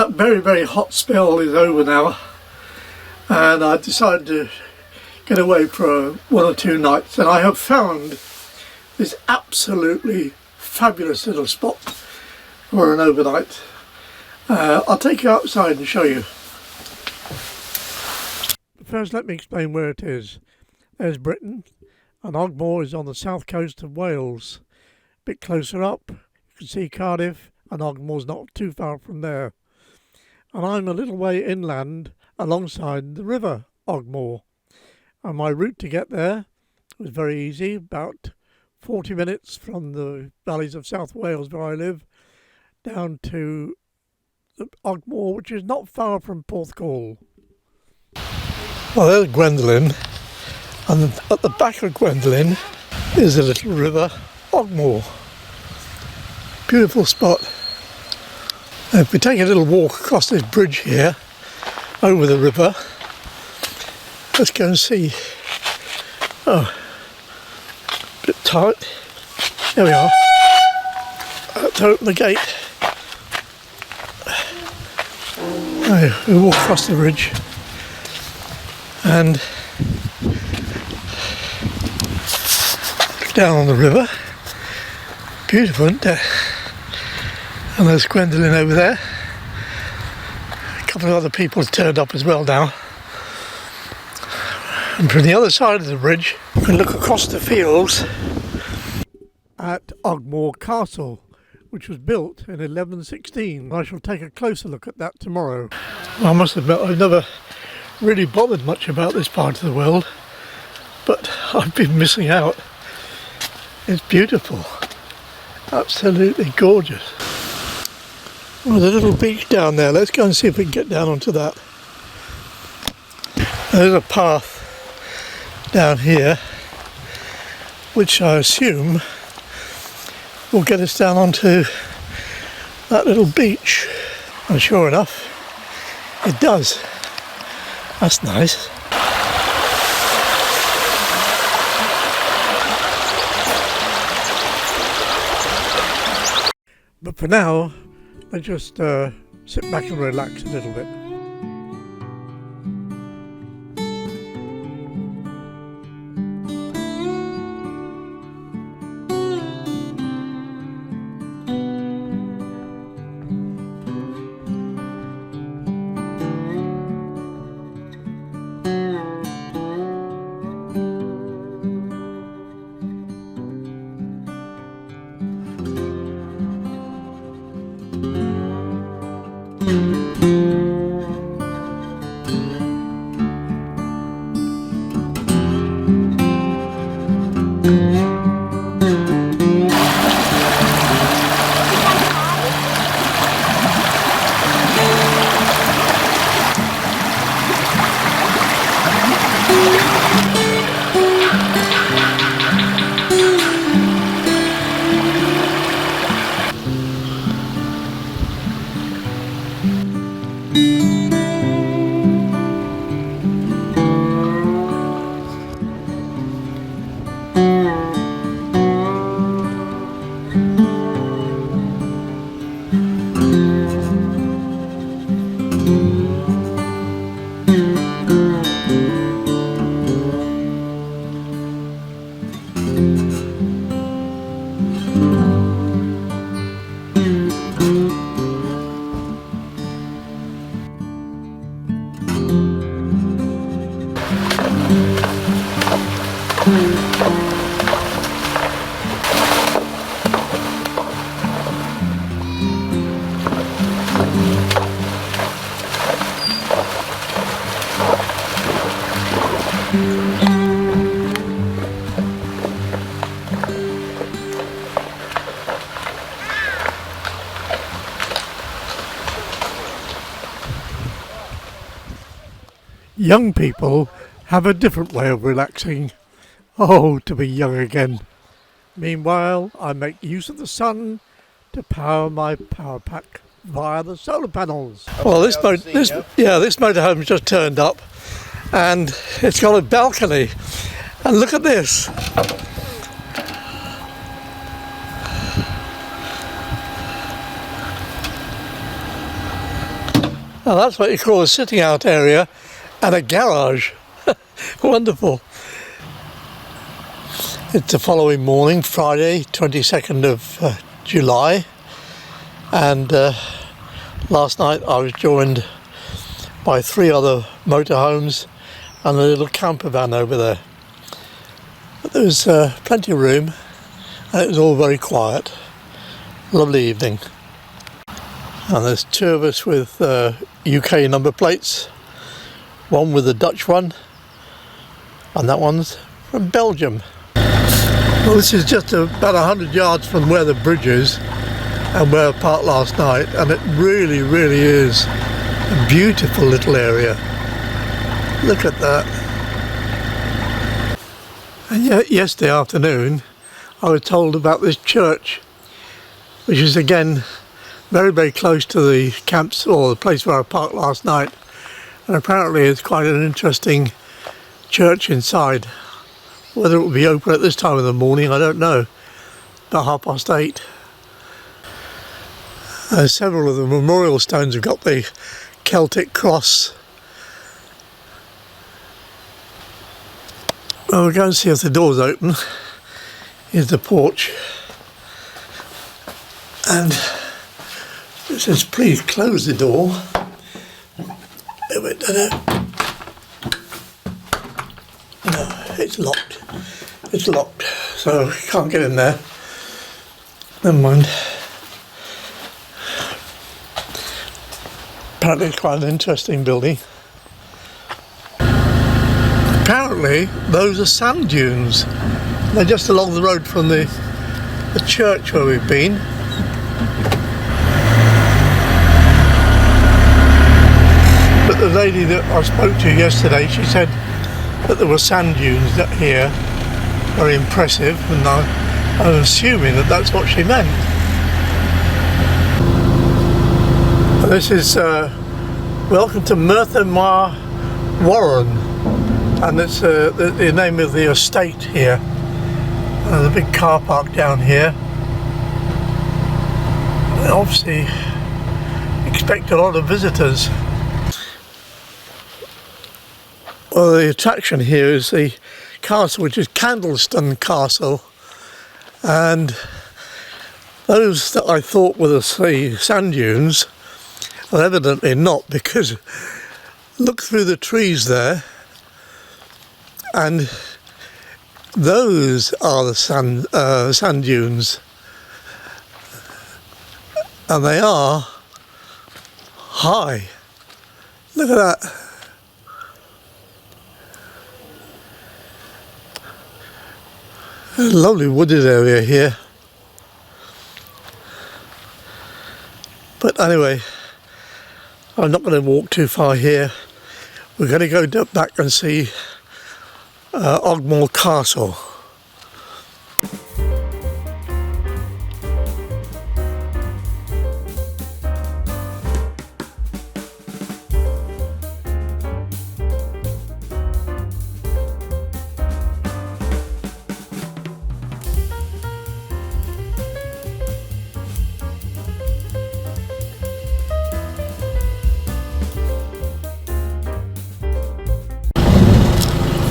That very, very hot spell is over now, and I decided to get away for 1 or 2 nights, and I have found this absolutely fabulous little spot for an overnight. I'll take you outside and show you. First, let me explain where it is. There's Britain, and Ogmore is on the south coast of Wales. A bit closer up, you can see Cardiff, and Ogmore's not too far from there. And I'm a little way inland alongside the River Ogmore. And my route to get there was very easy, about 40 minutes from the valleys of South Wales where I live, down to Ogmore, which is not far from Porthcawl. Well, there's Gwendolyn, and at the back of Gwendolyn is a little river, Ogmore. Beautiful spot. Now, if we take a little walk across this bridge here, over the river, let's go and see. Oh, a bit tight. There we are. Let's open the gate. Now, we walk across the bridge and look down on the river. Beautiful, isn't it? And there's Gwendolyn over there. A couple of other people have turned up as well now. And from the other side of the bridge, we can look across the fields at Ogmore Castle, which was built in 1116. I shall take a closer look at that tomorrow. I must admit, I've never really bothered much about this part of the world, but I've been missing out. It's beautiful. Absolutely gorgeous. There's a little beach down there. Let's go and see if we can get down onto that. There's a path down here, which I assume will get us down onto that little beach. And sure enough, it does. That's nice. But for now, let's just sit back and relax a little bit. Young people have a different way of relaxing. Oh, to be young again. Meanwhile, I make use of the sun to power my power pack via the solar panels. Well, this motorhome's just turned up, and it's got a balcony. And look at this. Now that's what you call a sitting out area and a garage. Wonderful. It's the following morning, Friday, 22nd of July, and last night I was joined by 3 other motorhomes and a little camper van over there. But there was plenty of room and it was all very quiet. Lovely evening. And there's 2 of us with UK number plates, one with a Dutch one, and that one's from Belgium. Well, this is just about 100 yards from where the bridge is and where I parked last night, and it really is a beautiful little area. Look at that. And yet yesterday afternoon I was told about this church, which is again very close to the camps or the place where I parked last night, and apparently it's quite an interesting church inside. Whether it will be open at this time of the morning, I don't know. About 8:30. Several of the memorial stones have got the Celtic cross. Well, we'll go and see if the door's open. Here's the porch. And it says, please close the door. No, it's locked. It's locked, so you can't get in there. Never mind. Apparently it's quite an interesting building. Apparently those are sand dunes. They're just along the road from the church where we've been. But the lady that I spoke to yesterday, she said that there were sand dunes here, very impressive, and I was assuming that that's what she meant. And this is welcome to Merthyr Warren, and it's the name of the estate here. There's a big car park down here. They obviously expect a lot of visitors. Well, the attraction here is the castle, which is Candleston Castle, and those that I thought were the sand dunes are evidently not, because look through the trees there, and those are the sand dunes, and they are high. Look at that. A lovely wooded area here. But anyway, I'm not going to walk too far here. We're going to go back and see Ogmore Castle.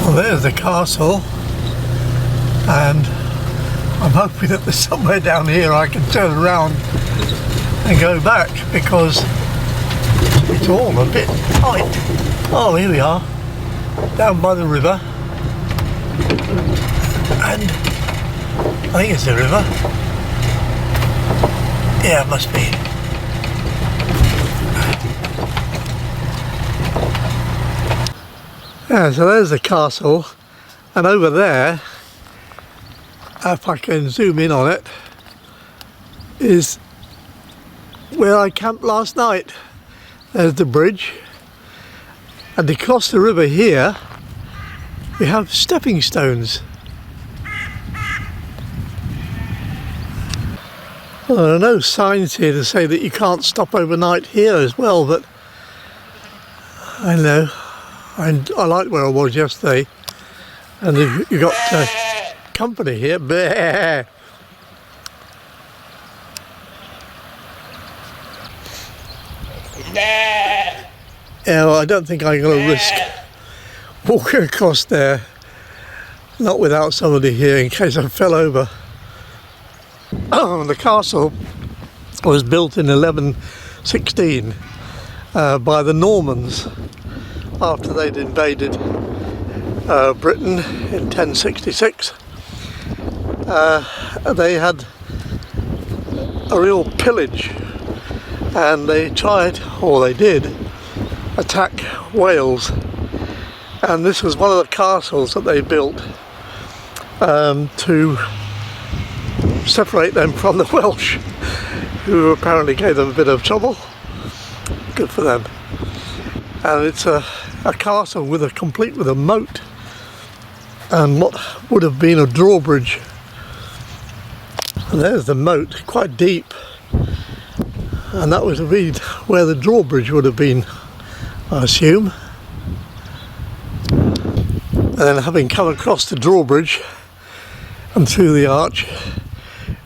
Well, there's the castle, and I'm hoping that there's somewhere down here I can turn around and go back, because it's all a bit tight. Oh, here we are, down by the river, and I think it's the river. Yeah, it must be. Yeah, so there's the castle, and over there, if I can zoom in on it, is where I camped last night. There's the bridge, and to cross the river here we have stepping stones. Well, there are no signs here to say that you can't stop overnight here as well, but I know. I like where I was yesterday, and you got company here. Bleh. Yeah, well, I don't think I'm going to risk walking across there, not without somebody here in case I fell over. The castle was built in 1116 by the Normans after they'd invaded Britain in 1066. They had a real pillage, and they tried, or they did, attack Wales, and this was one of the castles that they built to separate them from the Welsh, who apparently gave them a bit of trouble. Good for them. And it's a castle complete with a moat and what would have been a drawbridge. And there's the moat, quite deep, and that would have been where the drawbridge would have been, I assume. And then having come across the drawbridge and through the arch,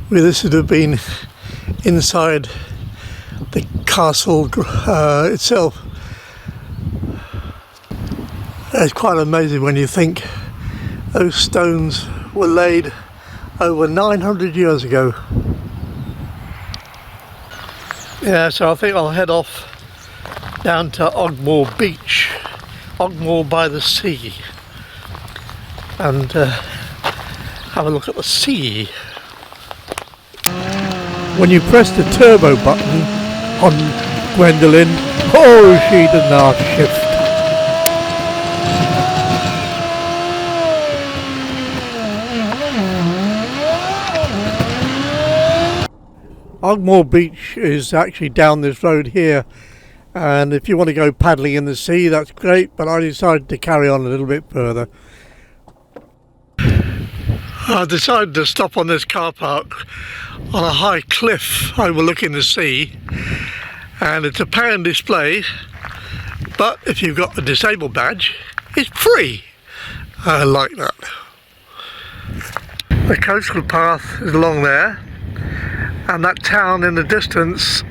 this would have been inside the castle itself. It's quite amazing when you think those stones were laid over 900 years ago. Yeah, so I think I'll head off down to Ogmore Beach, Ogmore by the sea, and have a look at the sea. When you press the turbo button on Gwendolyn, oh, she does not shift. Ogmore Beach is actually down this road here, and if you want to go paddling in the sea, that's great, but I decided to carry on a little bit further. I decided to stop on this car park on a high cliff overlooking the sea, and it's a pay and display, but if you've got the disabled badge, it's free. I like that. The coastal path is along there, and that town in the distance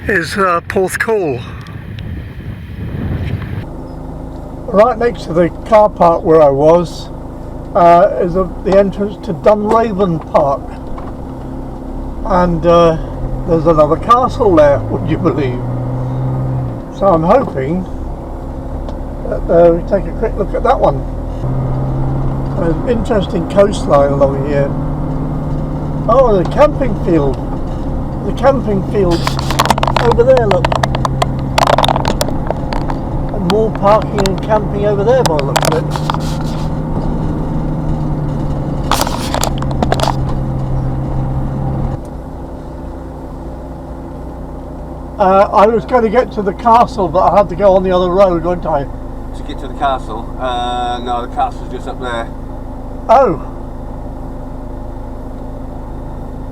is Porthcawl. Right next to the car park where I was is the entrance to Dunraven Park, and there's another castle there, would you believe? So I'm hoping that we take a quick look at that one. There's an interesting coastline along here. Oh, the camping field. The camping field over there, look. And more parking and camping over there by the looks of it. I was going to get to the castle, but I had to go on the other road, wouldn't I? To get to the castle? No, the castle's just up there. Oh.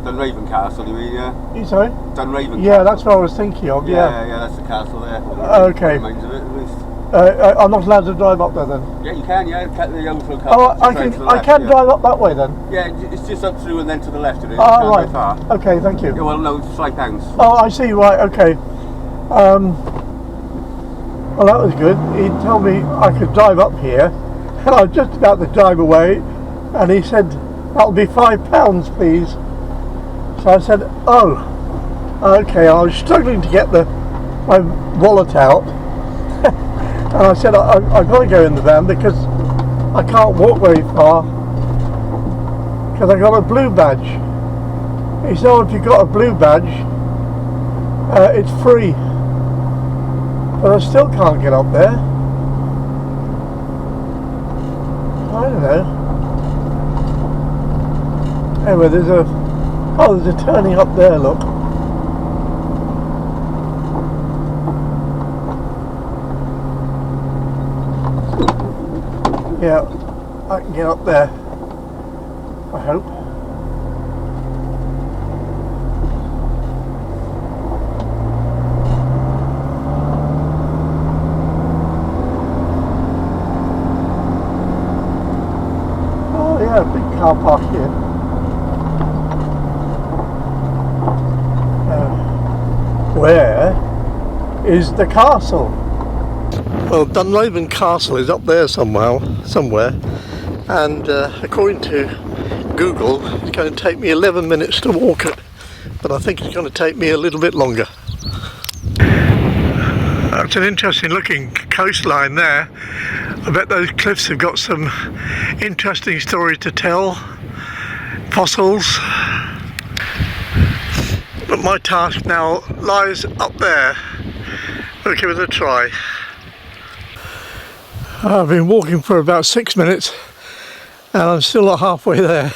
Dunraven Castle, you mean, yeah? You sorry? Dunraven Yeah, Castle. that's what I was thinking of, yeah. Yeah, that's the castle there. Okay. Remains of it, at least. I'm not allowed to drive up there then? Yeah, you can, yeah. The overflow castle. Oh, I can drive up that way then? Yeah, it's just up through and then to the left of it. Oh, right. Far. Okay, thank you. Yeah, well, no, it's £5. Oh, I see, right, okay. Well, that was good. He told me I could drive up here, and I was just about to drive away, and he said, that'll be £5, please. So I said, oh, okay. I was struggling to get my wallet out, and I said, I've got to go in the van because I can't walk very far because I got a blue badge. He said, oh, if you've got a blue badge, it's free, but I still can't get up there. I don't know. Anyway, there's a turning up there, look. Yeah, I can get up there, I hope. Oh yeah, big car park here. Where is the castle? Well, Dunraven Castle is up there somewhere, and according to Google, it's going to take me 11 minutes to walk it, but I think it's going to take me a little bit longer. That's an interesting looking coastline there. I bet those cliffs have got some interesting stories to tell, fossils. But my task now lies up there. We'll give it a try. I've been walking for about 6 minutes and I'm still not halfway there.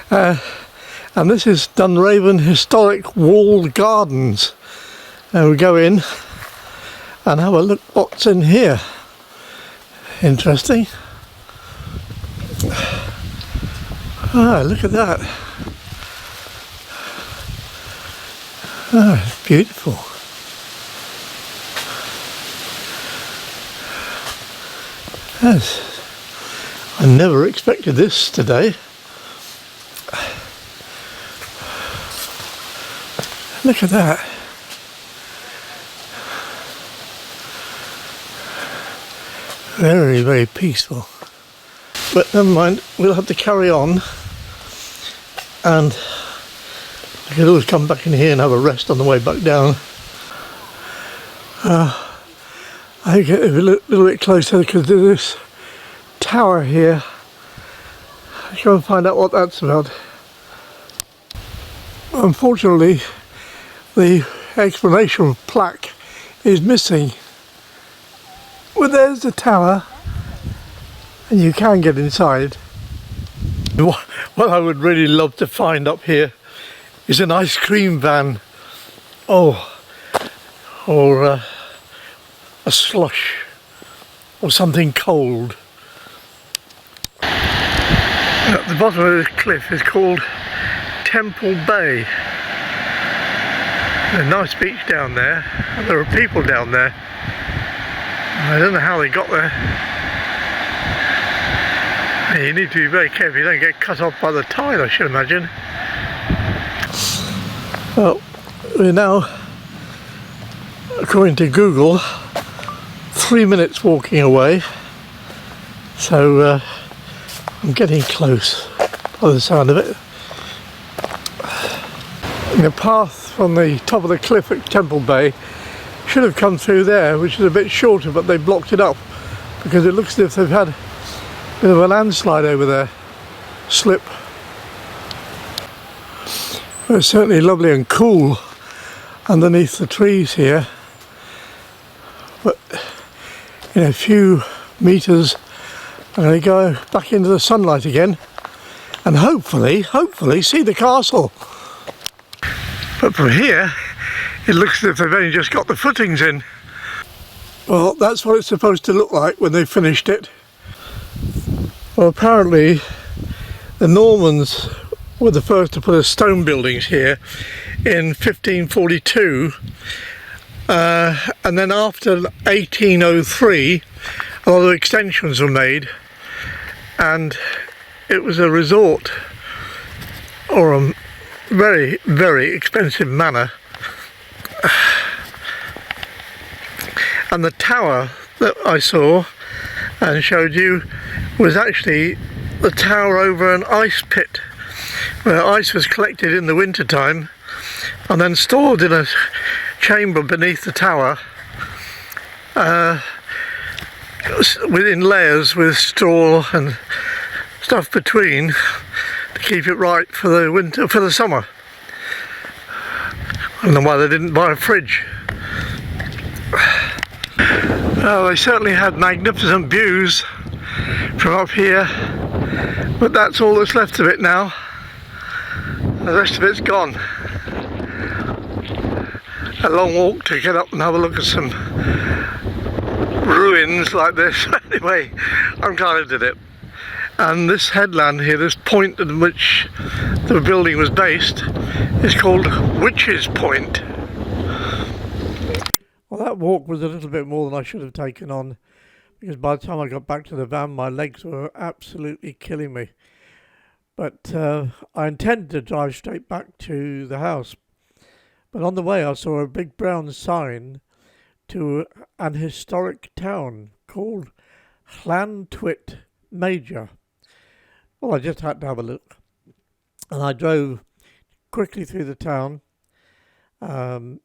And this is Dunraven Historic Walled Gardens. And we go in and have a look what's in here. Interesting. Ah, look at that. Ah, it's beautiful. Yes. I never expected this today. Look at that. Very, very peaceful. But never mind, we'll have to carry on, and I could always come back in here and have a rest on the way back down. I get a little bit closer because there's this tower here. I'll go and find out what that's about. Unfortunately, the explanation plaque is missing. Well, there's the tower, and you can get inside. What I would really love to find up here is an ice cream van. Oh, or a slush, or something cold. At the bottom of this cliff is called Temple Bay. There's a nice beach down there, and there are people down there. I don't know how they got there. You need to be very careful you don't get cut off by the tide, I should imagine. Well, we're now, according to Google, 3 minutes walking away, so I'm getting close by the sound of it. The path from the top of the cliff at Temple Bay should have come through there, which is a bit shorter, but they blocked it up because it looks as if they've had a bit of a landslide over there, slip. But it's certainly lovely and cool underneath the trees here, but in a few meters I'm going to go back into the sunlight again and hopefully see the castle. But from here it looks as if they've only just got the footings in. Well, that's what it's supposed to look like when they've finished it. Well, apparently the Normans were the first to put stone buildings here in 1542, and then after 1803 a lot of extensions were made, and it was a resort, or a very, very expensive manor. And the tower that I saw and showed you was actually the tower over an ice pit where ice was collected in the winter time and then stored in a chamber beneath the tower, within layers with straw and stuff between to keep it right for the winter, for the summer. I don't know why they didn't buy a fridge. Well, they certainly had magnificent views from up here, but that's all that's left of it now. The rest of it's gone. A long walk to get up and have a look at some ruins like this. Anyway, I'm glad I did it. And this headland here, this point at which the building was based, is called Witch's Point. Well, that walk was a little bit more than I should have taken on, because by the time I got back to the van my legs were absolutely killing me. But I intended to drive straight back to the house, but on the way I saw a big brown sign to an historic town called Llantwit Major. Well, I just had to have a look. And I drove quickly through the town and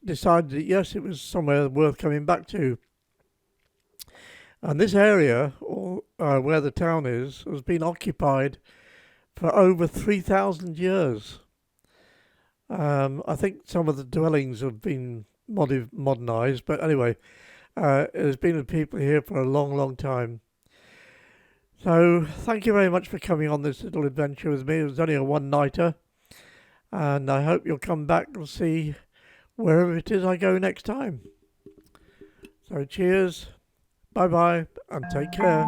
decided that, yes, it was somewhere worth coming back to. And this area, or where the town is, has been occupied for over 3,000 years. I think some of the dwellings have been modernised, but anyway, there's been people here for a long, long time. So thank you very much for coming on this little adventure with me. It was only a one-nighter, and I hope you'll come back and see wherever it is I go next time. So cheers, bye-bye, and take care.